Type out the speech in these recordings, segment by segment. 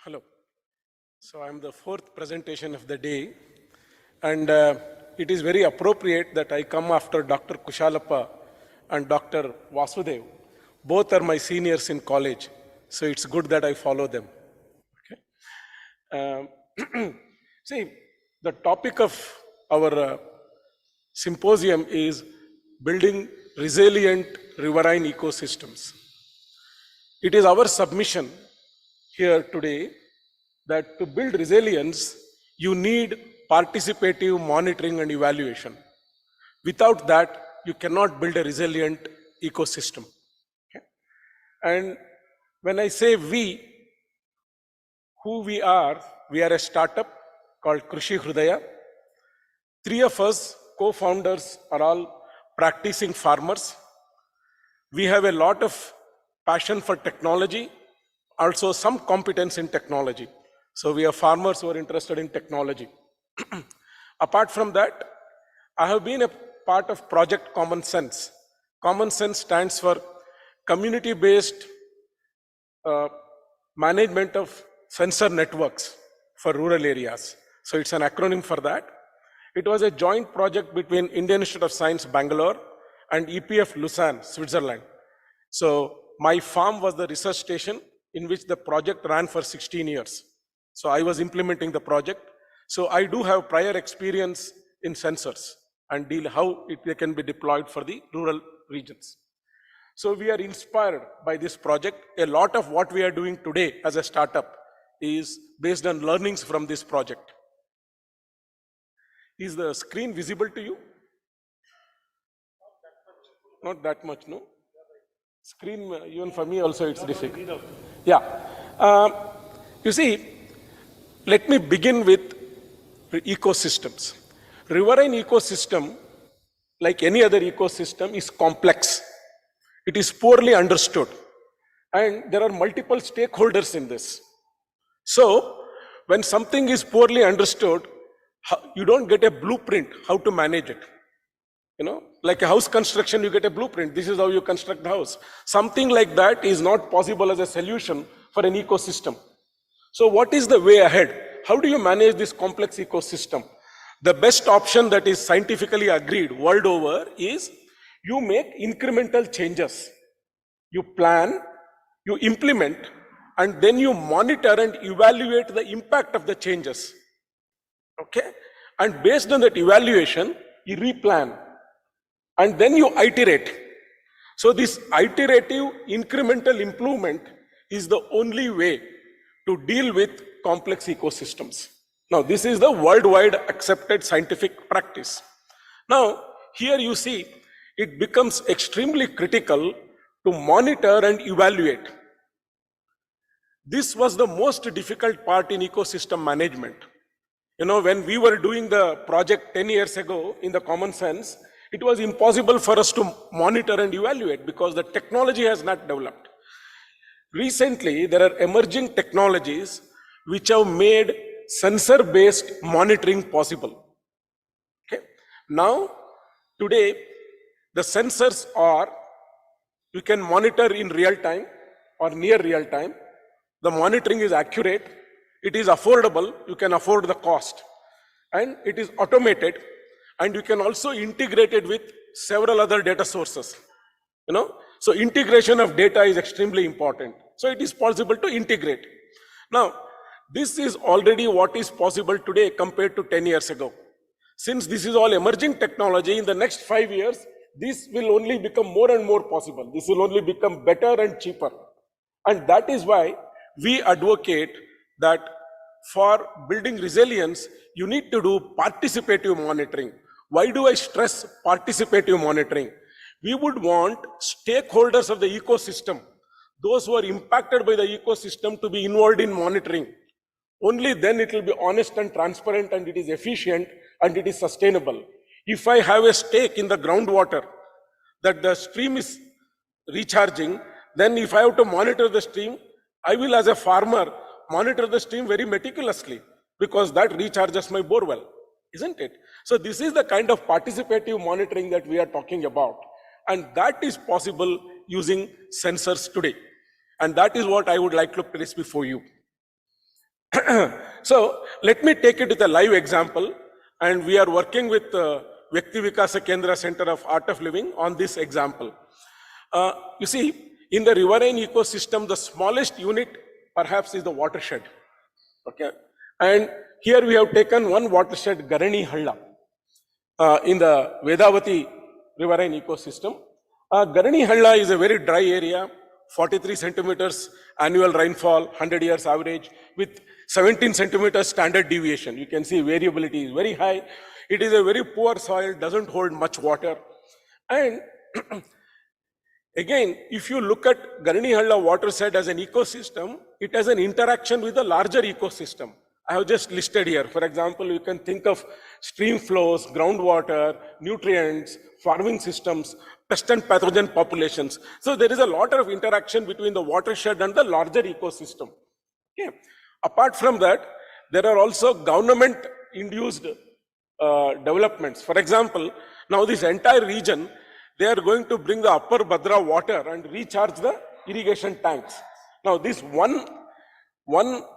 Hello. So I'm the fourth presentation of the day, and it is very appropriate that I come after Dr. Kushalappa and Dr. Vasudev. Both are my seniors in college, so it's good that I follow them. Okay. See, the topic of our symposium is building resilient riverine ecosystems. It is our submission here today that to build resilience, you need participative monitoring and evaluation. Without that, you cannot build a resilient ecosystem. Okay? And when I say we, who we are a startup called Krishi Hrudya. Three of us co-founders are all practicing farmers. We have a lot of passion for technology, also some competence in technology. So we are farmers who are interested in technology. Apart from that, I have been a part of Project Common Sense. Common Sense stands for community-based management of sensor networks for rural areas. So it's an acronym for that. It was a joint project between Indian Institute of Science, Bangalore, and EPF Lausanne, Switzerland. So my farm was the research station in which the project ran for 16 years. So I was implementing the project. So I do have prior experience in sensors and how they can be deployed for the rural regions. So we are inspired by this project. A lot of what we are doing today as a startup is based on learnings from this project. Is the screen visible to you? Not that much, no? Screen, even for me also it's difficult. Yeah. You see, let me begin with ecosystems. Riverine ecosystem, like any other ecosystem, is complex. It is poorly understood. And there are multiple stakeholders in this. So, when something is poorly understood, you don't get a blueprint how to manage it. You know, like a house construction, you get a blueprint. This is how you construct the house. Something like that is not possible as a solution for an ecosystem. So what is the way ahead? How do you manage this complex ecosystem? The best option that is scientifically agreed world over is you make incremental changes. You plan, you implement, and then you monitor and evaluate the impact of the changes. Okay? And based on that evaluation, you replan. And then you iterate. So this iterative incremental improvement is the only way to deal with complex ecosystems. Now, this is the worldwide accepted scientific practice. Now, here you see it becomes extremely critical to monitor and evaluate. This was the most difficult part in ecosystem management. You know, when we were doing the project 10 years ago in the Common Sense, it was impossible for us to monitor and evaluate because the technology has not developed. Recently, there are emerging technologies which have made sensor-based monitoring possible. Okay. Now, today, the sensors are, you can monitor in real time or near real time. The monitoring is accurate. It is affordable. You can afford the cost. And it is automated. And you can also integrate it with several other data sources. You know, so integration of data is extremely important. So it is possible to integrate. Now, this is already what is possible today compared to 10 years ago. Since this is all emerging technology, in the next 5 years, this will only become more and more possible. This will only become better and cheaper. And that is why we advocate that for building resilience, you need to do participative monitoring. Why do I stress participative monitoring? We would want stakeholders of the ecosystem, those who are impacted by the ecosystem, to be involved in monitoring. Only then it will be honest and transparent, and it is efficient and it is sustainable. If I have a stake in the groundwater that the stream is recharging, then if I have to monitor the stream, I will, as a farmer, monitor the stream very meticulously because that recharges my borewell, isn't it? So this is the kind of participative monitoring that we are talking about. And that is possible using sensors today. And that is what I would like to place before you. So let me take it with a live example, and we are working with Vyakti Vikasa Kendra Center of Art of Living on this example. You see, in the riverine ecosystem, the smallest unit perhaps is the watershed. Okay, and here we have taken one watershed, Garani Halla, in the Vedavati riverine ecosystem. Garani Halla is a very dry area, 43 centimeters annual rainfall, 100 years average, with 17 centimeters standard deviation. You can see variability is very high. It is a very poor soil, doesn't hold much water. And again, if you look at Garani Halla watershed as an ecosystem, it has an interaction with the larger ecosystem. I have just listed here. For example, you can think of stream flows, groundwater, nutrients, farming systems, pest and pathogen populations. So there is a lot of interaction between the watershed and the larger ecosystem. Okay. Apart from that, there are also government-induced developments. For example, now this entire region, they are going to bring the upper Bhadra water and recharge the irrigation tanks. Now this one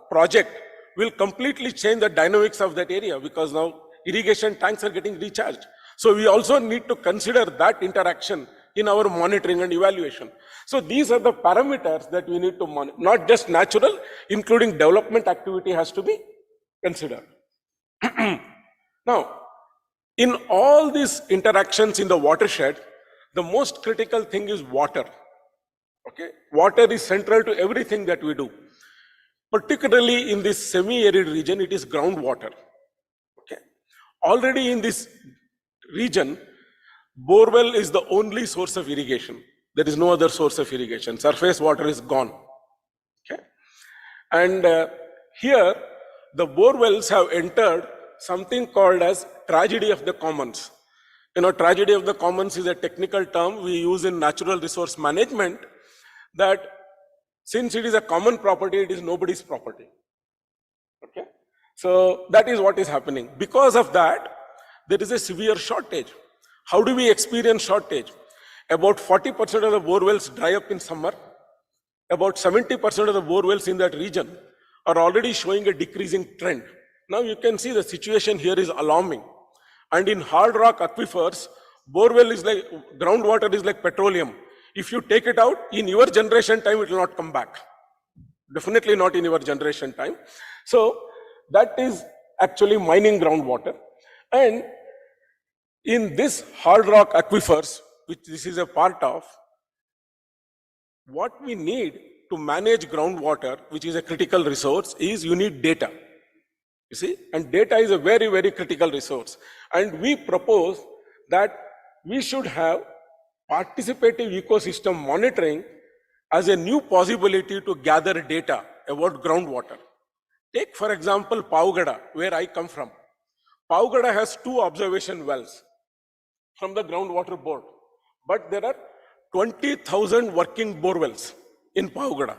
project will completely change the dynamics of that area, because now irrigation tanks are getting recharged. So we also need to consider that interaction in our monitoring and evaluation. So these are the parameters that we need to monitor, not just natural, including development activity has to be considered. Now, in all these interactions in the watershed, the most critical thing is water. Okay, water is central to everything that we do. Particularly in this semi-arid region, it is groundwater. Okay, already in this region, borewell is the only source of irrigation. There is no other source of irrigation. Surface water is gone. Okay, and here the borewells have entered something called as tragedy of the commons. You know, tragedy of the commons is a technical term we use in natural resource management, that since it is a common property, it is nobody's property. Okay, so that is what is happening. Because of that, there is a severe shortage. How do we experience shortage? About 40% of the borewells dry up in summer. About 70% of the borewells in that region are already showing a decreasing trend. Now you can see the situation here is alarming. And in hard rock aquifers, borewell is like, groundwater is like petroleum. If you take it out, in your generation time, it will not come back. Definitely not in your generation time. So that is actually mining groundwater. And in this hard rock aquifers, which this is a part of, what we need to manage groundwater, which is a critical resource, is you need data. You see, and data is a very, very critical resource. And we propose that we should have participative ecosystem monitoring as a new possibility to gather data about groundwater. Take, for example, Pavgada, where I come from. Pavgada has 2 observation wells from the groundwater board, but there are 20,000 working bore wells in Pavgada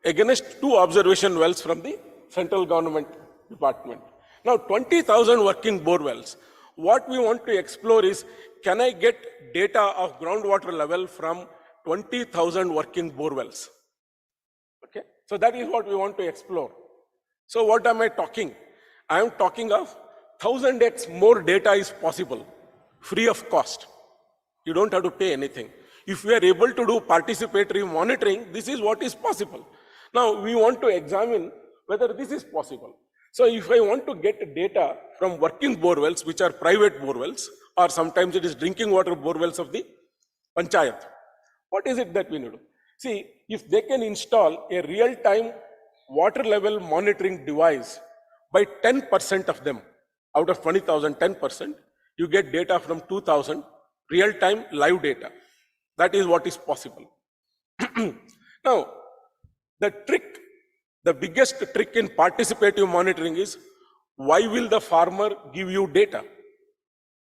against 2 observation wells from the central government department. Now 20,000 working bore wells. What we want to explore is, can I get data of groundwater level from 20,000 working bore wells? Okay, so that is what we want to explore. So what am I talking? I am talking of 1000x more data is possible, free of cost. You don't have to pay anything. If we are able to do participatory monitoring, this is what is possible. Now we want to examine whether this is possible. So if I want to get data from working borewells, which are private borewells, or sometimes it is drinking water borewells of the panchayat, what is it that we need to do? See, if they can install a real-time water level monitoring device by 10% of them, out of 20,000, 10%, you get data from 2,000, real-time live data. That is what is possible. Now, the biggest trick in participative monitoring is, why will the farmer give you data?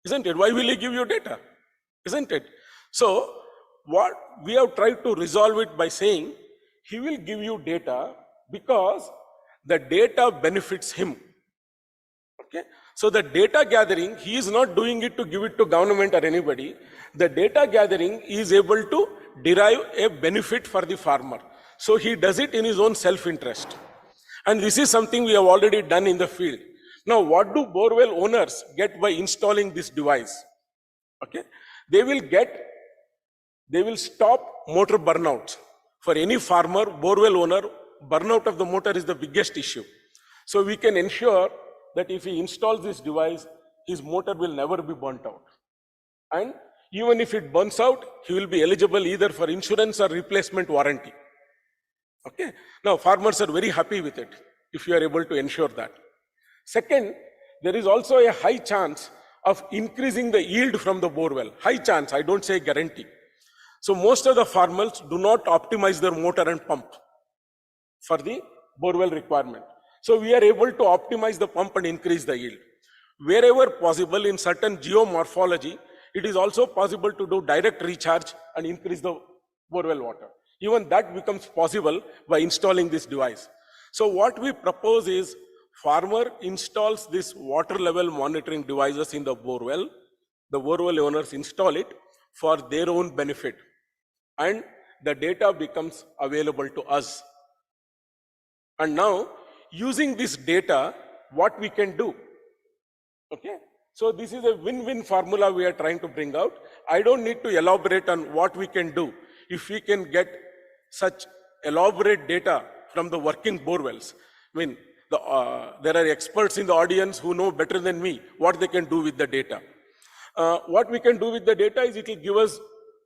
Isn't it? Why will he give you data? Isn't it? So, what we have tried to resolve it by saying, he will give you data because the data benefits him. Okay? So the data gathering, he is not doing it to give it to government or anybody. The data gathering is able to derive a benefit for the farmer. So he does it in his own self-interest. And this is something we have already done in the field. Now, what do borewell owners get by installing this device? Okay, they will stop motor burnouts. For any farmer, borewell owner, burnout of the motor is the biggest issue. So we can ensure that if he installs this device, his motor will never be burnt out. And even if it burns out, he will be eligible either for insurance or replacement warranty. Okay. Now, farmers are very happy with it if you are able to ensure that. Second, there is also a high chance of increasing the yield from the borewell. High chance, I don't say guarantee. So most of the farmers do not optimize their motor and pump for the borewell requirement. So we are able to optimize the pump and increase the yield. Wherever possible in certain geomorphology, it is also possible to do direct recharge and increase the borewell water. Even that becomes possible by installing this device. So what we propose is farmer installs this water level monitoring devices in the borewell owners install it for their own benefit, and the data becomes available to us. And now, using this data, what we can do? Okay, so this is a win-win formula we are trying to bring out. I don't need to elaborate on what we can do if we can get such elaborate data from the working borewells. I mean, there are experts in the audience who know better than me what they can do with the data. What we can do with the data is it will give us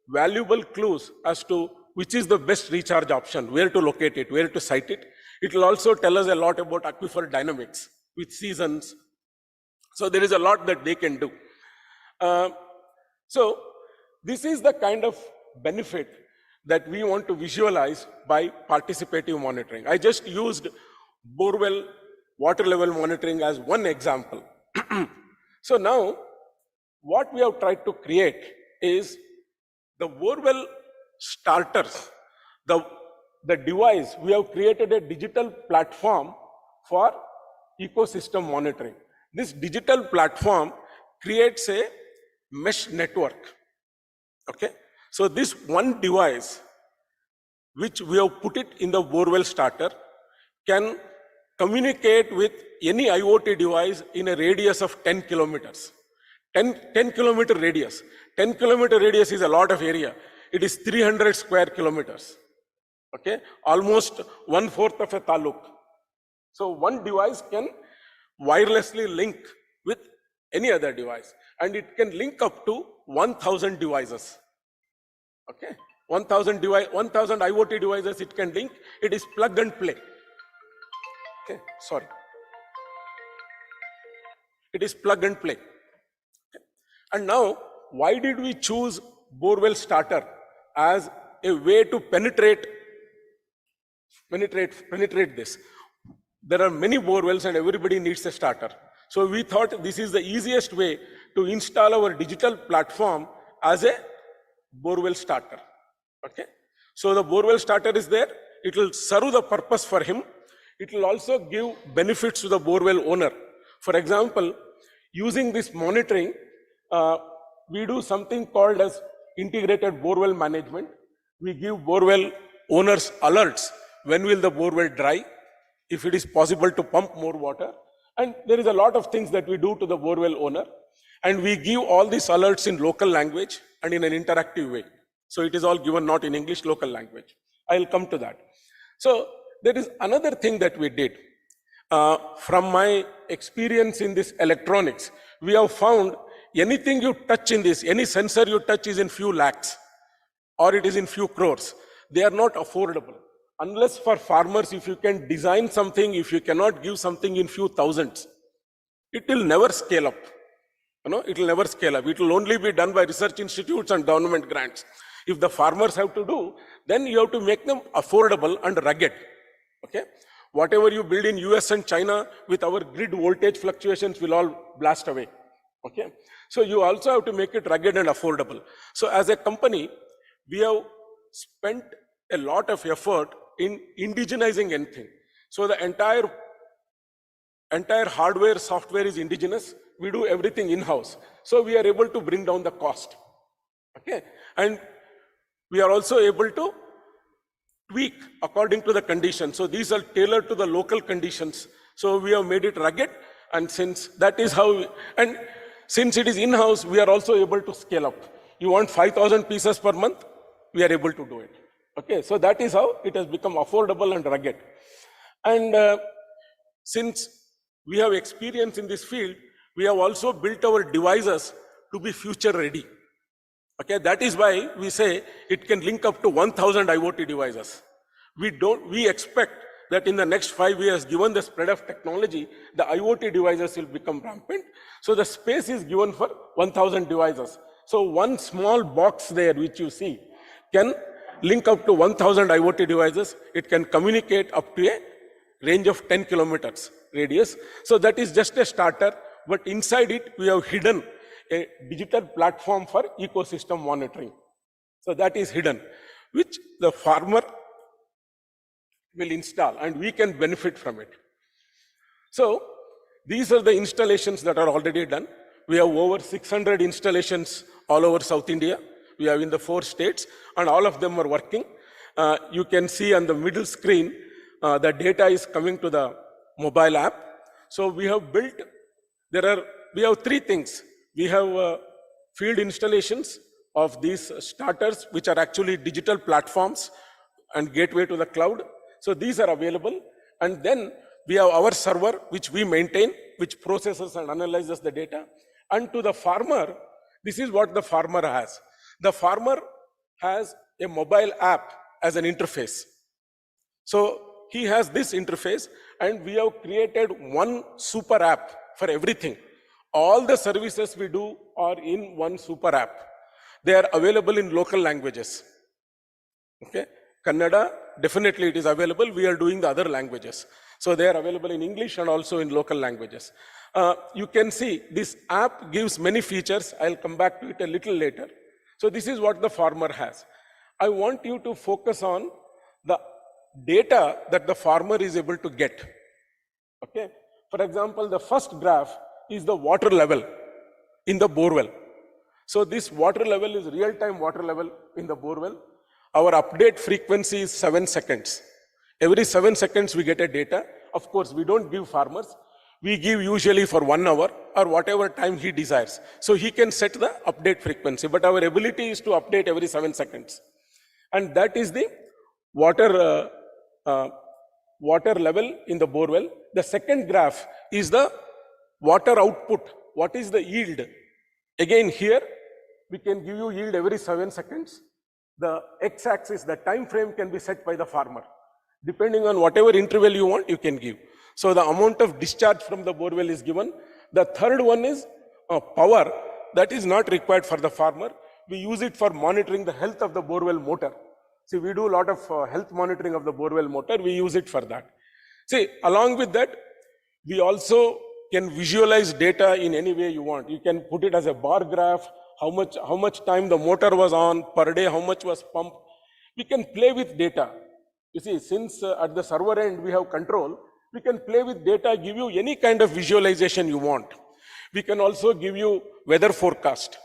valuable clues as to which is the best recharge option, where to locate it, where to site it. It will also tell us a lot about aquifer dynamics with seasons. So there is a lot that they can do. So this is the kind of benefit that we want to visualize by participative monitoring. I just used borewell water level monitoring as one example. So now, what we have tried to create is the borewell starters, the device. We have created a digital platform for ecosystem monitoring. This digital platform creates a mesh network. Okay, so this one device, which we have put it in the borewell starter, can communicate with any IoT device in a radius of 10 kilometers. 10 kilometer radius. 10 kilometer radius is a lot of area. It is 300 square kilometers. Okay, almost 1/4 of a taluk. So one device can wirelessly link with any other device, and it can link up to 1,000 devices. Okay, 1,000 IoT devices it can link. It is plug and play. Okay, sorry. It is plug and play. Okay. And now, why did we choose borewell starter as a way to penetrate this? There are many borewells and everybody needs a starter. So we thought this is the easiest way to install our digital platform as a borewell starter. Okay. So the borewell starter is there. It will serve the purpose for him. It will also give benefits to the borewell owner. For example, using this monitoring, we do something called as integrated borewell management. We give borewell owners alerts. When will the borewell dry? If it is possible to pump more water. And there is a lot of things that we do to the borewell owner. And we give all these alerts in local language and in an interactive way. So it is all given not in English, local language. I'll come to that. So there is another thing that we did. From my experience in this electronics, we have found anything you touch in this, any sensor you touch is in few lakhs or it is in few crores. They are not affordable. Unless for farmers, if you can design something, if you cannot give something in few thousands, it will never scale up. It will never scale up. It will only be done by research institutes and government grants. If the farmers have to do, then you have to make them affordable and rugged. Okay, whatever you build in US and China with our grid voltage fluctuations will all blast away. Okay, so you also have to make it rugged and affordable. So as a company, we have spent a lot of effort in indigenizing anything. So the entire hardware, software is indigenous. We do everything in-house. So we are able to bring down the cost. Okay, and we are also able to tweak according to the conditions. So these are tailored to the local conditions. So we have made it rugged, and since that is how, and since it is in-house, we are also able to scale up. You want 5,000 pieces per month, we are able to do it. Okay, so that is how it has become affordable and rugged. And since we have experience in this field, we have also built our devices to be future ready. Okay, that is why we say it can link up to 1,000 IoT devices. We expect that in the next 5 years, given the spread of technology, the IoT devices will become rampant. So the space is given for 1,000 devices. So one small box there, which you see, can link up to 1,000 IoT devices. It can communicate up to a range of 10 kilometers radius. So that is just a starter, but inside it, we have hidden a digital platform for ecosystem monitoring. So that is hidden, which the farmer will install and we can benefit from it. So these are the installations that are already done. We have over 600 installations all over South India. We have in the 4 states, and all of them are working. You can see on the middle screen, the data is coming to the mobile app. So we have built, we have 3 things. We have field installations of these starters, which are actually digital platforms and gateway to the cloud. So these are available. And then we have our server, which we maintain, which processes and analyzes the data. And to the farmer, this is what the farmer has. The farmer has a mobile app as an interface. So he has this interface, and we have created one super app for everything. All the services we do are in one super app. They are available in local languages. Okay, Kannada, definitely it is available. We are doing the other languages. So they are available in English and also in local languages. You can see this app gives many features. I'll come back to it a little later. So this is what the farmer has. I want you to focus on the data that the farmer is able to get. Okay. For example, the first graph is the water level in the borewell. So this water level is real-time water level in the borewell. Our update frequency is 7 seconds. Every 7 seconds we get a data. Of course, we don't give farmers. We give usually for 1 hour or whatever time he desires. So he can set the update frequency, but our ability is to update every 7 seconds. And that is the water level in the borewell. The second graph is the water output. What is the yield? Again, here we can give you yield every 7 seconds. The x-axis, the time frame, can be set by the farmer. Depending on whatever interval you want, you can give. So the amount of discharge from the borewell is given. The third one is power. That is not required for the farmer. We use it for monitoring the health of the borewell motor. See, we do a lot of health monitoring of the borewell motor. We use it for that. See, along with that, we also can visualize data in any way you want. You can put it as a bar graph, how much time the motor was on per day, how much was pumped. We can play with data. You see, since at the server end we have control, we can play with data, give you any kind of visualization you want. We can also give you weather forecast.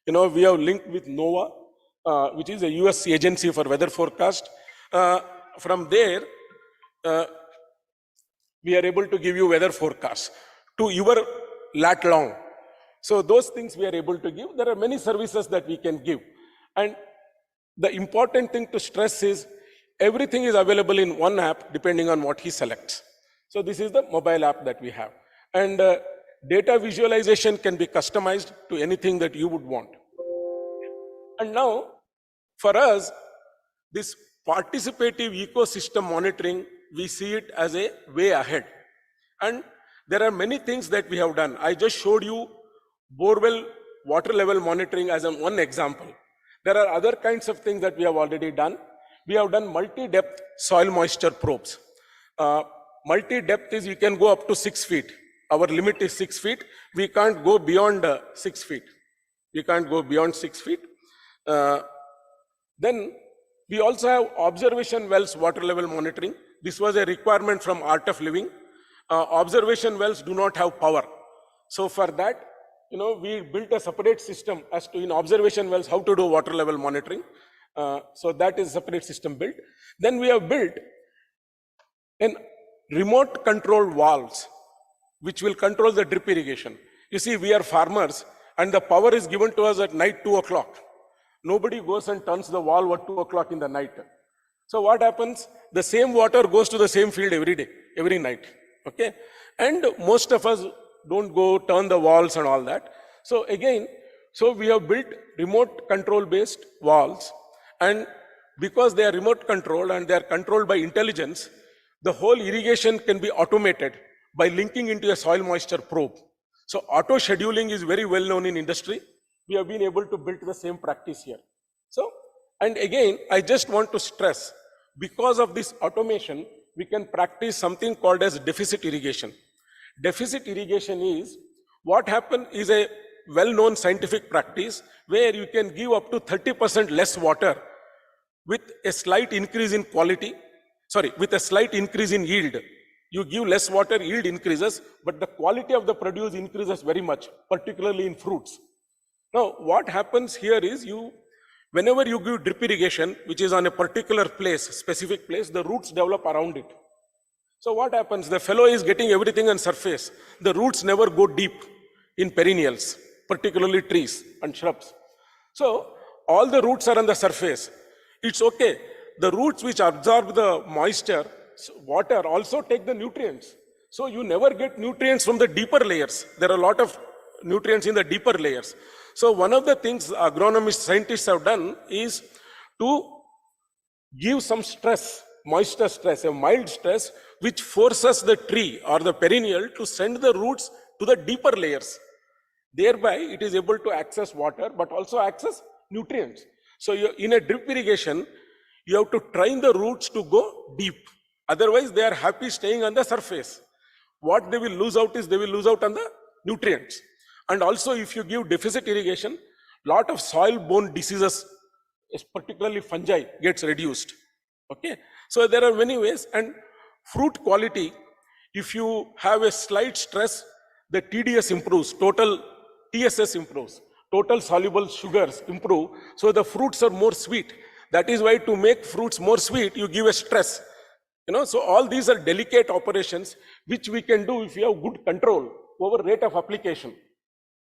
You know, we have linked with NOAA, which is a US agency for weather forecast. From there, we are able to give you weather forecast to your lat long. So those things we are able to give. There are many services that we can give. And the important thing to stress is everything is available in one app depending on what he selects. So this is the mobile app that we have. And data visualization can be customized to anything that you would want. And now, for us, this participative ecosystem monitoring, we see it as a way ahead. And there are many things that we have done. I just showed you borewell water level monitoring as one example. There are other kinds of things that we have already done. We have done multi-depth soil moisture probes. Multi-depth is you can go up to 6 feet. Our limit is 6 feet. We can't go beyond 6 feet. We can't go beyond 6 feet. Then we also have observation wells water level monitoring. This was a requirement from Art of Living. Observation wells do not have power. So for that, we built a separate system as to in observation wells how to do water level monitoring. So that is separate system built. Then we have built an remote controlled valves, which will control the drip irrigation. You see, we are farmers and the power is given to us at night 2 o'clock. Nobody goes and turns the valve at 2 o'clock in the night. So what happens? The same water goes to the same field every day, every night. Okay. And most of us don't go turn the valves and all that. So again, so we have built remote control based valves, and because they are remote controlled and they are controlled by intelligence, the whole irrigation can be automated by linking into a soil moisture probe. So auto scheduling is very well known in industry. We have been able to build the same practice here. So, and again, I just want to stress, because of this automation, we can practice something called as deficit irrigation. Deficit irrigation is what happens is a well-known scientific practice where you can give up to 30% less water with a slight increase in quality, with a slight increase in yield. You give less water, yield increases, but the quality of the produce increases very much, particularly in fruits. Now, what happens here is whenever you give drip irrigation, which is on a particular place, specific place, the roots develop around it. So what happens? The fellow is getting everything on surface. The roots never go deep in perennials, particularly trees and shrubs. So all the roots are on the surface. It's okay. The roots which absorb the moisture, water, also take the nutrients. So you never get nutrients from the deeper layers. There are a lot of nutrients in the deeper layers. So one of the things agronomists, scientists have done is to give some stress, moisture stress, a mild stress, which forces the tree or the perennial to send the roots to the deeper layers. Thereby, it is able to access water, but also access nutrients. So in a drip irrigation, you have to train the roots to go deep. Otherwise, they are happy staying on the surface. What they will lose out is they will lose out on the nutrients. And also, if you give deficit irrigation, lot of soil-borne diseases, particularly fungi, gets reduced. Okay, so there are many ways. And fruit quality, if you have a slight stress, the TDS improves, total TSS improves, total soluble sugars improve, so the fruits are more sweet. That is why to make fruits more sweet, you give a stress. So all these are delicate operations which we can do if you have good control over rate of application.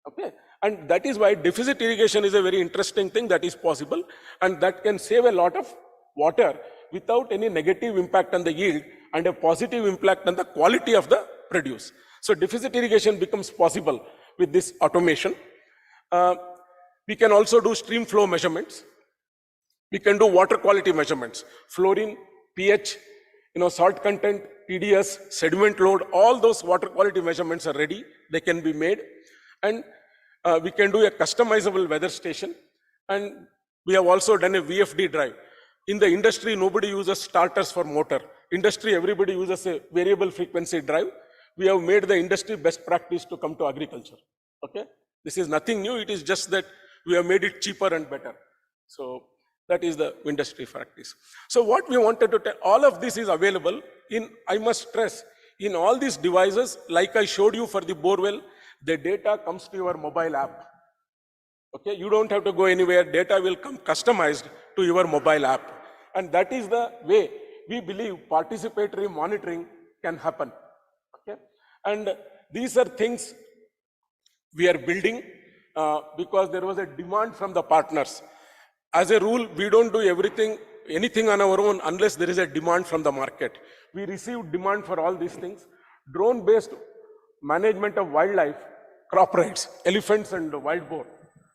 Okay, and that is why deficit irrigation is a very interesting thing that is possible, and that can save a lot of water without any negative impact on the yield and a positive impact on the quality of the produce. So deficit irrigation becomes possible with this automation. We can also do stream flow measurements. We can do water quality measurements, fluorine, pH, salt content, TDS, sediment load, all those water quality measurements are ready. They can be made. And we can do a customizable weather station. And we have also done a VFD drive. In the industry, nobody uses starters for motor. Industry, everybody uses a variable frequency drive. We have made the industry best practice to come to agriculture. Okay, this is nothing new. It is just that we have made it cheaper and better. So that is the industry practice. So what we wanted to tell, all of this is available in, I must stress, in all these devices, like I showed you for the borewell, the data comes to your mobile app. Okay, you don't have to go anywhere. Data will come customized to your mobile app. And that is the way we believe participatory monitoring can happen. Okay, and these are things we are building because there was a demand from the partners. As a rule, we don't do anything on our own unless there is a demand from the market. We receive demand for all these things. Drone-based management of wildlife, crop rights, elephants and wild boar.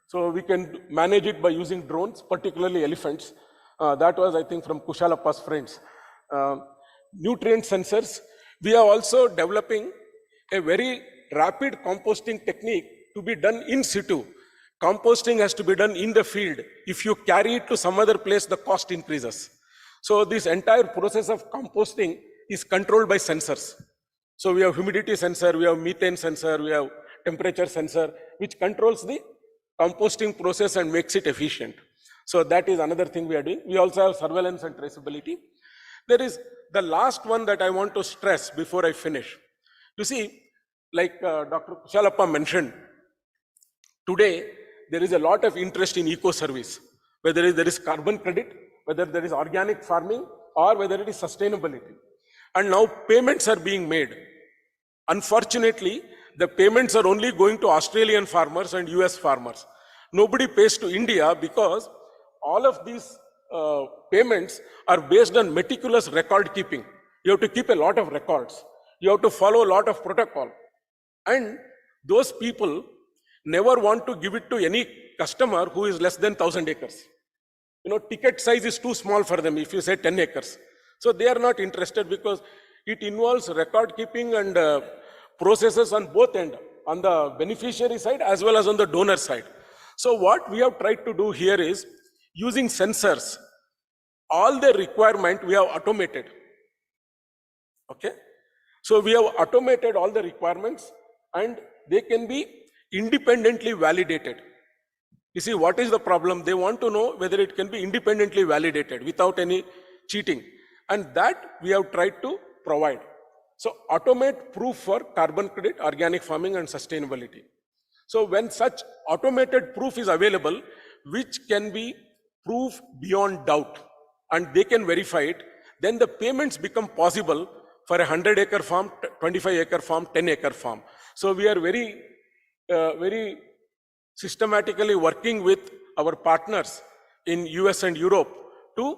So we can manage it by using drones, particularly elephants. That was, I think, from Kushalappa's friends. Nutrient sensors. We are also developing a very rapid composting technique to be done in situ. Composting has to be done in the field. If you carry it to some other place, the cost increases. So this entire process of composting is controlled by sensors. So we have humidity sensor, we have methane sensor, we have temperature sensor, which controls the composting process and makes it efficient. So that is another thing we are doing. We also have surveillance and traceability. There is the last one that I want to stress before I finish. You see, like Dr. Kushalappa mentioned, today there is a lot of interest in eco-service. whether there is carbon credit, whether there is organic farming, or whether it is sustainability. And now payments are being made. Unfortunately, the payments are only going to Australian farmers and US farmers. Nobody pays to India because all of these payments are based on meticulous record keeping. You have to keep a lot of records. You have to follow a lot of protocol. And those people never want to give it to any customer who is less than 1,000 acres. Ticket size is too small for them if you say 10 acres. So they are not interested because it involves record keeping and processes on both ends, on the beneficiary side as well as on the donor side. So what we have tried to do here is using sensors, all the requirement we have automated. Okay. So we have automated all the requirements and they can be independently validated. You see, what is the problem? They want to know whether it can be independently validated without any cheating. And that we have tried to provide. So automate proof for carbon credit, organic farming and sustainability. So when such automated proof is available, which can be proof beyond doubt and they can verify it, then the payments become possible for a 100-acre farm, 25-acre farm, 10-acre farm. So we are very systematically working with our partners in US and Europe to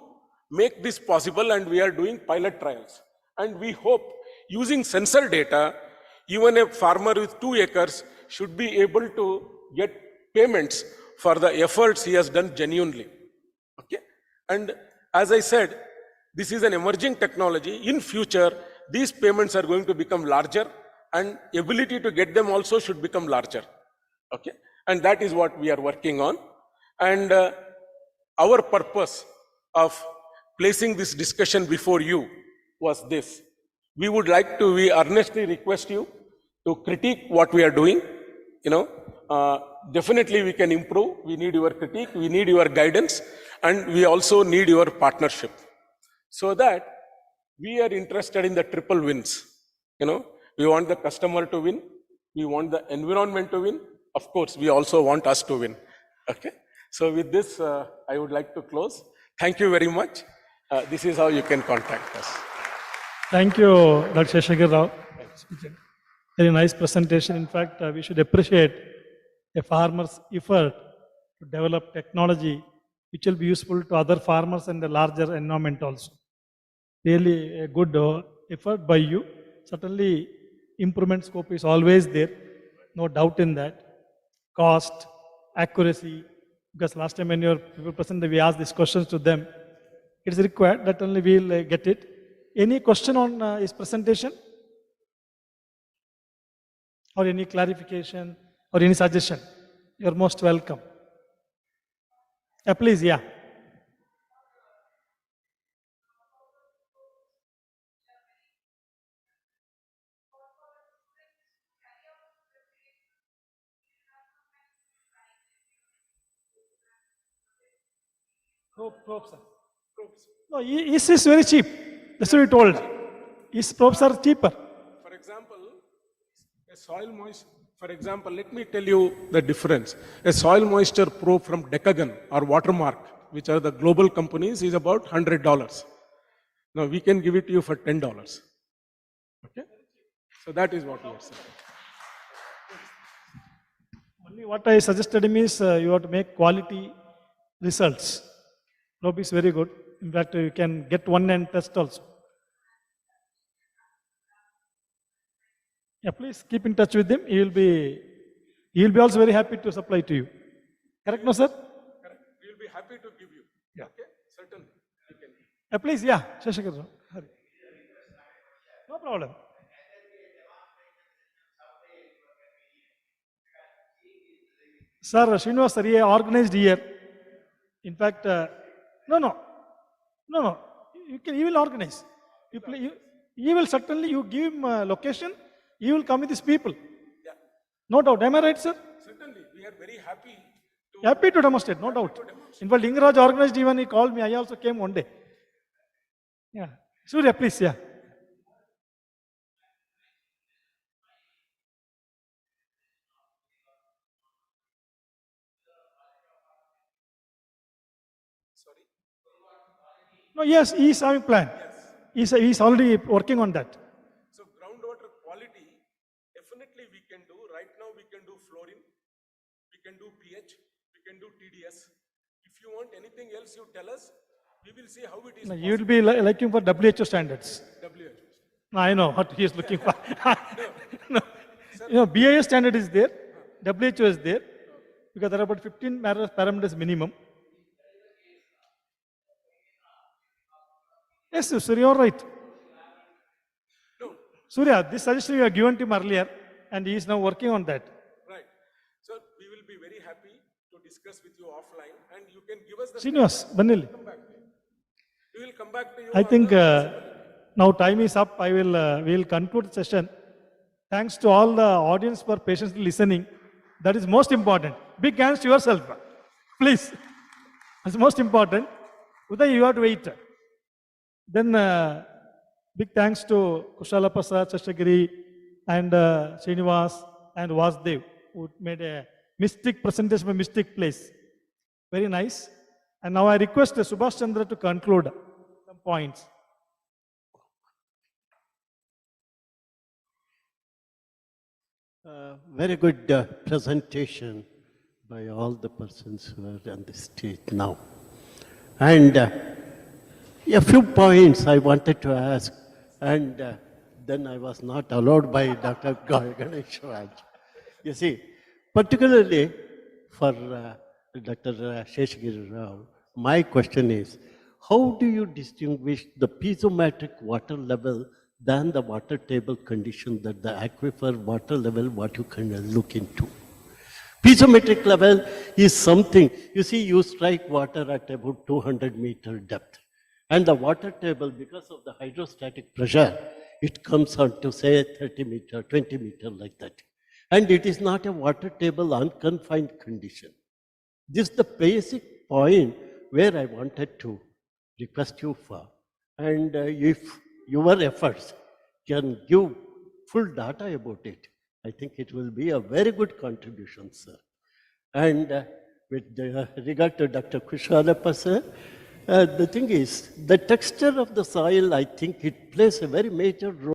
make this possible, and we are doing pilot trials. And we hope using sensor data, even a farmer with 2 acres should be able to get payments for the efforts he has done genuinely. Okay? And as I said, this is an emerging technology. In future, these payments are going to become larger and ability to get them also should become larger. Okay? And that is what we are working on. And our purpose of placing this discussion before you was this. We earnestly request you to critique what we are doing. Definitely we can improve. We need your critique, we need your guidance, and we also need your partnership. So that we are interested in the triple wins. We want the customer to win, we want the environment to win, of course, we also want us to win. Okay. So with this, I would like to close. Thank you very much. This is how you can contact us. Thank you, Dr. Sheshagir Rao. Very nice presentation. In fact, we should appreciate a farmer's effort to develop technology which will be useful to other farmers and the larger environment also. Really a good effort by you. Certainly, improvement scope is always there. No doubt in that. Cost, accuracy, because last time when you were present, we asked these questions to them. It is required that only we will get it. Any question on his presentation? Or any clarification or any suggestion? You are most welcome. Please, yeah. Probes, sir. No, this is very cheap. That's what we told. His probes are cheaper. For example, a soil moisture. For example, let me tell you the difference. A soil moisture probe from Decagon or Watermark, which are the global companies, is about $100. Now we can give it to you for $10. Okay? So that is what we are saying. Only what I suggested him is you have to make quality results. Probe is very good. In fact, you can get one and test also. Yeah, please keep in touch with him. He will be also very happy to supply to you. Correct, no, sir? Correct. We will be happy to give you. Yeah. Okay, certainly. You can. Yeah, please, yeah, Sheshagir. No problem. Sir, Srinivas sir, he organized here. In fact, no. He will organize. He will certainly, you give him location, he will come with his people. Yeah. No doubt. Am I right, sir? Certainly. We are very happy to demonstrate, no doubt. In fact, Lingaraj organized even, he called me. I also came one day. Yeah. Surya, please, yeah. No, yes, he is having plan. He's already working on that. So groundwater quality, definitely we can do. Right now we can do fluorine, we can do pH, we can do TDS. If you want anything else, you tell us. We will see how it is No, you will be looking for WHO standards. WHO. No, I know what he is looking for. No. You know, BIS standard is there, WHO is there, because there are about 15 parameters minimum. Yes, Surya, you're right. No, Surya, this suggestion you have given to him earlier, and he is now working on that. right. So we will be very happy to discuss with you offline, and you can give us the. Srinivas, Banili. Come back to you. We will come back to you. I on think the- now time is up. We will conclude the session. Thanks to all the audience for patiently listening. That is most important. Big hands to yourself, please. That's most important. Uday, you have to wait. Then big thanks to Kushala Prasad, Shashagiri, and Srinivas and Vasdev, who made a mystic presentation of a mystic place. Very nice. And now I request Subhash Chandra to conclude some points. Very good presentation by all the persons who are on the stage now. And a few points I wanted to ask, and then I was not allowed by Dr. Ganesh Raj. You see, particularly for Dr. Sheshagiri Rao, my question is, how do you distinguish the piezometric water level than the water table condition, that the aquifer water level, what you can look into? Piezometric level is something, you see, you strike water at about 200-meter depth. And the water table, because of the hydrostatic pressure, it comes on to say 30 meter, 20 meter like that. And it is not a water table unconfined condition. This is the basic point where I wanted to request you for. And if your efforts can give full data about it, I think it will be a very good contribution, sir. And with regard to Dr. Kushalappa, sir, the thing is, the texture of the soil, I think it plays a very major role.